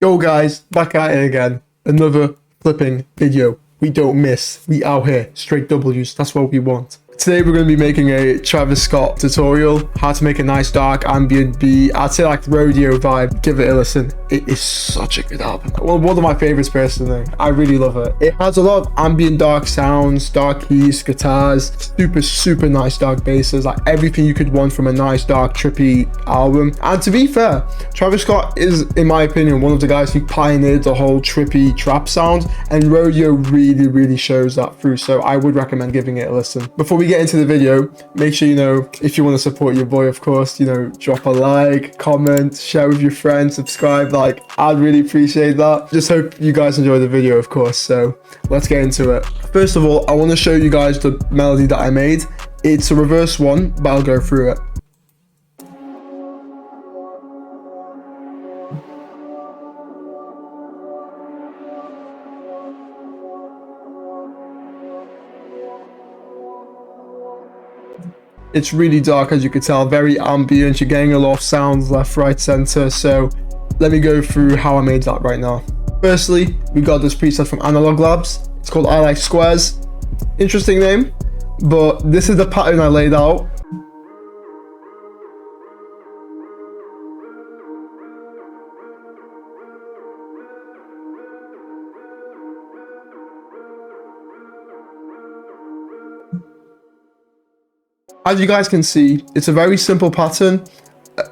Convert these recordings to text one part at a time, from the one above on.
Yo guys, back at it again. Another flipping video. We don't miss. We out here. Straight W's. That's what we want. Today we're going to be making a Travis Scott tutorial. How to make a nice dark ambient beat. I'd say like rodeo vibe. Give it a listen. It is such a good album. Well, one of my favorites personally. I really love it. It has a lot of ambient dark sounds, dark keys, guitars, super nice dark basses. Like everything you could want from a nice dark trippy album. And to be fair, Travis Scott is, in my opinion, one of the guys who pioneered the whole trippy trap sound, and rodeo really shows that through. So I would recommend giving it a listen. Before we get into the video, make sure if you want to support your boy, of course, drop a like, comment, share with your friends, subscribe. Like, I'd really appreciate that. Just hope you guys enjoy the video, of course. So let's get into it. First of all, I want to show you guys the melody that I made. It's a reverse one, but I'll go through it. It's really dark, as you can tell, very ambient. You're getting a lot of sounds left, right, center. So let me go through how I made that right now. Firstly, we got this preset from Analog Labs. It's called I Like Squares. Interesting name, but this is the pattern I laid out. As you guys can see, it's a very simple pattern.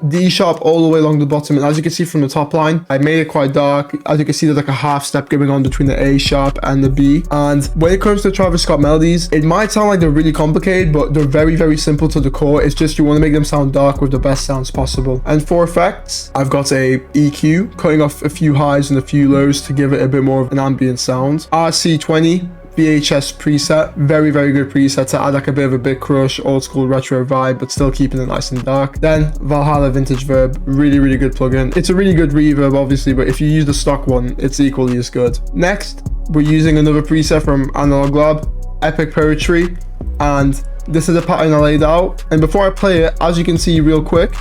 D sharp all the way along the bottom, and as you can see from the top line, I made it quite dark. As you can see, there's like a half step going on between the A sharp and the B. And when it comes to Travis Scott melodies, it might sound like they're really complicated, but they're very simple to the core. It's just you want to make them sound dark with the best sounds possible. And for effects, I've got a EQ cutting off a few highs and a few lows to give it a bit more of an ambient sound. RC20 VHS preset, very good preset to add like a bit of a Big Crush old school retro vibe, but still keeping it nice and dark. Then Valhalla Vintage Verb, really good plugin. It's a really good reverb obviously, but if you use the stock one, it's equally as good. Next, we're using another preset from Analog Lab, Epic Poetry, and this is the pattern I laid out. And before I play it, as you can see real quick,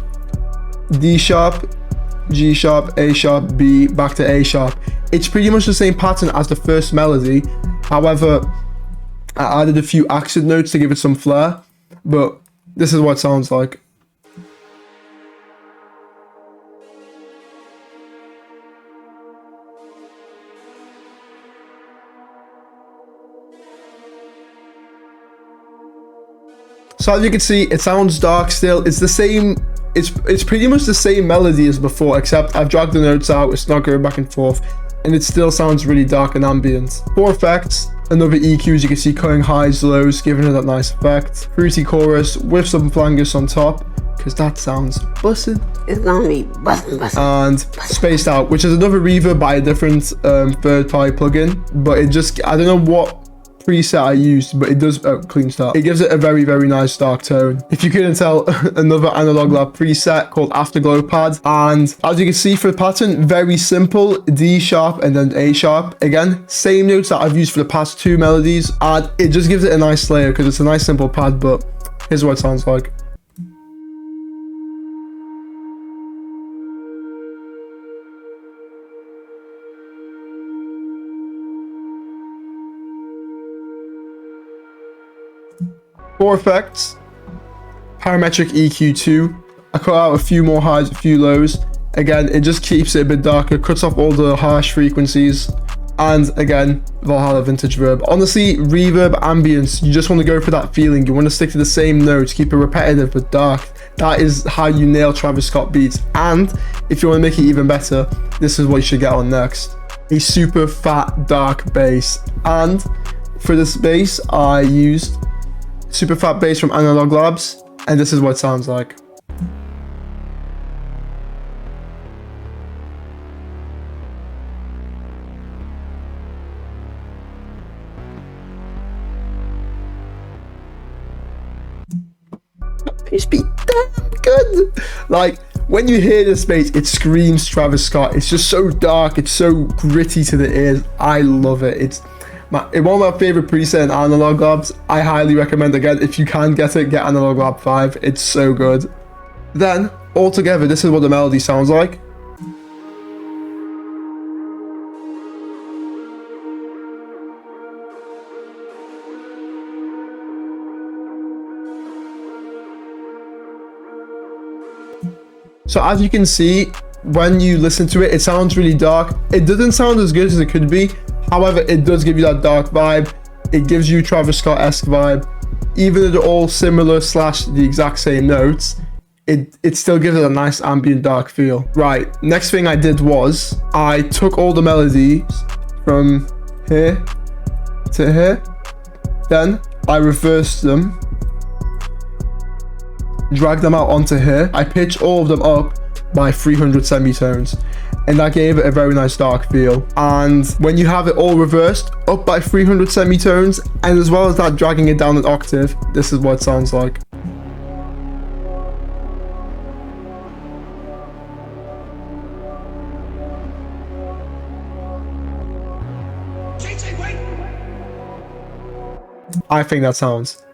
D sharp, G sharp, A sharp, B, back to A sharp. It's pretty much the same pattern as the first melody. However, I added a few accent notes to give it some flair, but this is what it sounds like. So as you can see, it sounds dark still. It's the same. It's pretty much the same melody as before, except I've dragged the notes out. It's not going back and forth, and it still sounds really dark and ambient. For effects, another EQ, as you can see, cutting highs, lows, giving it that nice effect. Fruity chorus with some flangus on top, because that sounds bussin'. It's gonna be bussin'. And spaced out, which is another reverb by a different third-party plugin, but it just, I don't know what preset I used, but it does clean start. It gives it a very nice dark tone. If you couldn't tell, another Analog Lab preset called Afterglow Pad, and as you can see for the pattern, very simple, D sharp and then A sharp. Again, same notes that I've used for the past two melodies, and it just gives it a nice layer because it's a nice simple pad. But here's what it sounds like. For effects, parametric EQ2. I cut out a few more highs, a few lows. Again, it just keeps it a bit darker, cuts off all the harsh frequencies. And again, Valhalla Vintage Verb. Honestly, reverb, ambience, you just want to go for that feeling. You want to stick to the same notes, keep it repetitive but dark. That is how you nail Travis Scott beats. And if you want to make it even better, this is what you should get on next. A super fat, dark bass. And for this bass, I used super fat bass from Analog Labs, and this is what it sounds like. It's be damn good. Like, when you hear this bass, it screams Travis Scott. It's just so dark, it's so gritty to the ears. I love it. It's one of my favorite presets in Analog Labs. I highly recommend, again, if you can get it, get Analog Lab 5. It's so good. Then, altogether, this is what the melody sounds like. So as you can see, when you listen to it, it sounds really dark. It doesn't sound as good as it could be. However, it does give you that dark vibe. It gives you Travis Scott-esque vibe. Even though they're all similar / the exact same notes, it still gives it a nice ambient dark feel. Right, next thing I did was I took all the melodies from here to here, then I reversed them, dragged them out onto here. I pitched all of them up by 300 semitones, and that gave it a very nice dark feel. And when you have it all reversed up by 300 semitones, and as well as that dragging it down an octave, this is what it sounds like. I think that sounds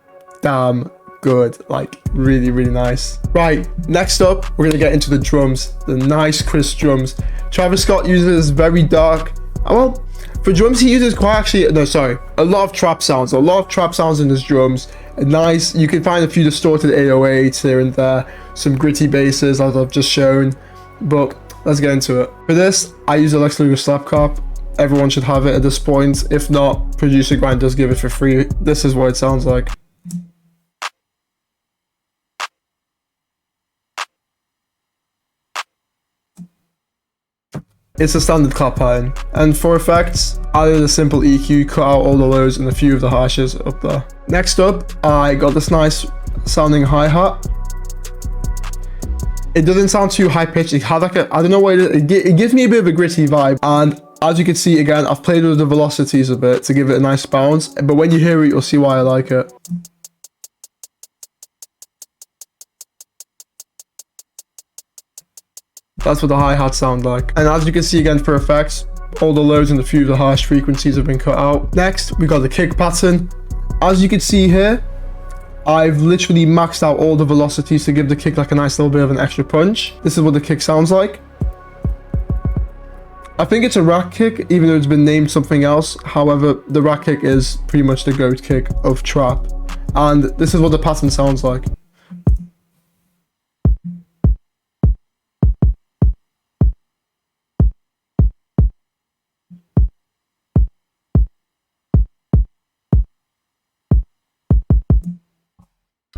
damn good, like really, really nice. Right, next up, we're gonna get into the drums, the nice crisp drums. Travis Scott uses very dark, well, for drums he uses quite actually, no, sorry, a lot of trap sounds in his drums. Nice, you can find a few distorted 808s here and there, some gritty basses as I've just shown, but let's get into it. For this, I use a Lex Luger Slap Cop. Everyone should have it at this point. If not, Producer Grind does give it for free. This is what it sounds like. It's a standard clap pattern. And for effects, I did a simple EQ, cut out all the lows and a few of the hashes up there. Next up, I got this nice sounding hi-hat. It doesn't sound too high pitched. It had like a, I don't know what it is. It gives me a bit of a gritty vibe. And as you can see, again, I've played with the velocities a bit to give it a nice bounce. But when you hear it, you'll see why I like it. That's what the hi-hats sound like. And as you can see again for effects, all the lows and a few of the harsh frequencies have been cut out. Next, we got the kick pattern. As you can see here, I've literally maxed out all the velocities to give the kick like a nice little bit of an extra punch. This is what the kick sounds like. I think it's a rack kick, even though it's been named something else. However, the rack kick is pretty much the goat kick of trap. And this is what the pattern sounds like.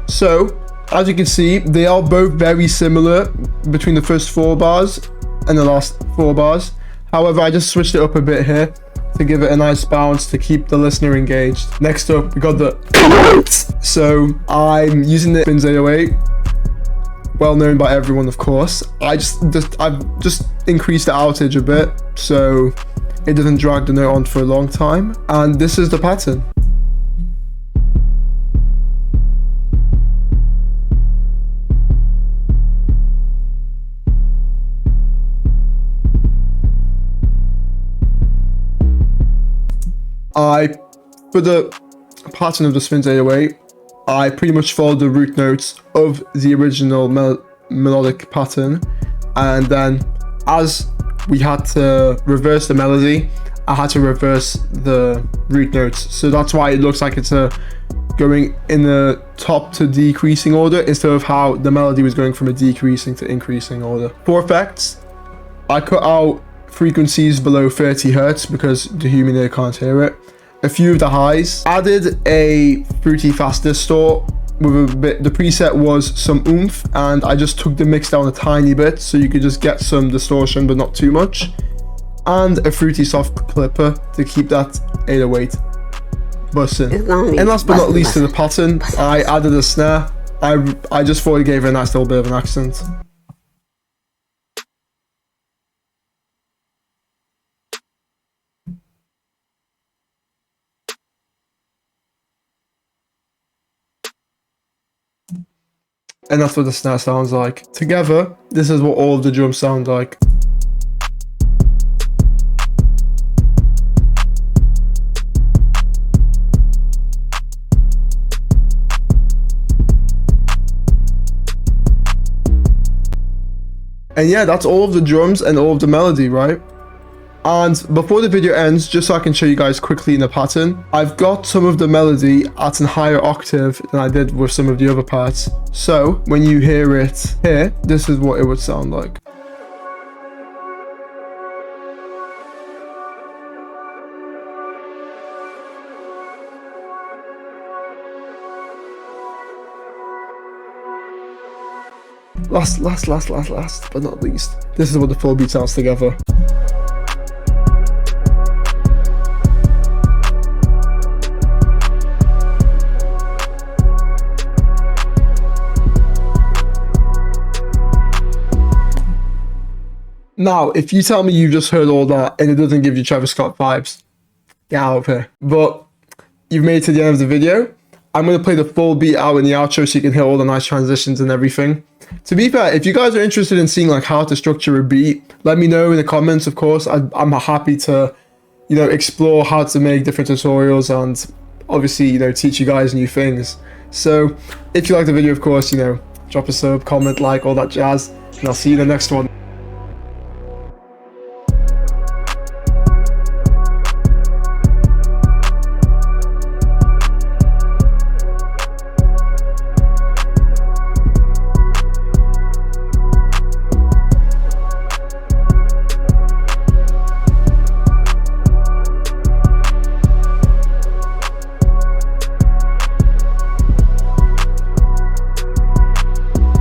So, as you can see, they are both very similar between the first 4 bars and the last 4 bars. However, I just switched it up a bit here to give it a nice bounce to keep the listener engaged. Next up, we got the so I'm using the Spins 808, well known by everyone, of course. I've just increased the outage a bit so it doesn't drag the note on for a long time, and this is the pattern. For the pattern of the Spins 808, I pretty much followed the root notes of the original melodic pattern, and then as we had to reverse the melody, I had to reverse the root notes. So that's why it looks like it's going in the top to decreasing order instead of how the melody was going from a decreasing to increasing order. For effects, I cut out frequencies below 30 hertz because the human ear can't hear it. A few of the highs. Added a fruity fast distort with a bit. The preset was some oomph, and I just took the mix down a tiny bit so you could just get some distortion but not too much. And a fruity soft clipper to keep that 808 busting. And last but not least, to the pattern, I added a snare. I just thought it gave it a nice little bit of an accent. And that's what the snare sounds like. Together, this is what all of the drums sound like. And yeah, that's all of the drums and all of the melody, right? And before the video ends, just so I can show you guys quickly in the pattern, I've got some of the melody at a higher octave than I did with some of the other parts. So when you hear it here, this is what it would sound like. Last, but not least, this is what the full beat sounds together. Now, if you tell me you just heard all that and it doesn't give you Travis Scott vibes, get out of here. But you've made it to the end of the video. I'm going to play the full beat out in the outro so you can hear all the nice transitions and everything. To be fair, if you guys are interested in seeing like how to structure a beat, let me know in the comments, of course. I'm happy to, you know, explore how to make different tutorials and obviously, you know, teach you guys new things. So if you like the video, of course, you know, drop a sub, comment, like, all that jazz, and I'll see you in the next one.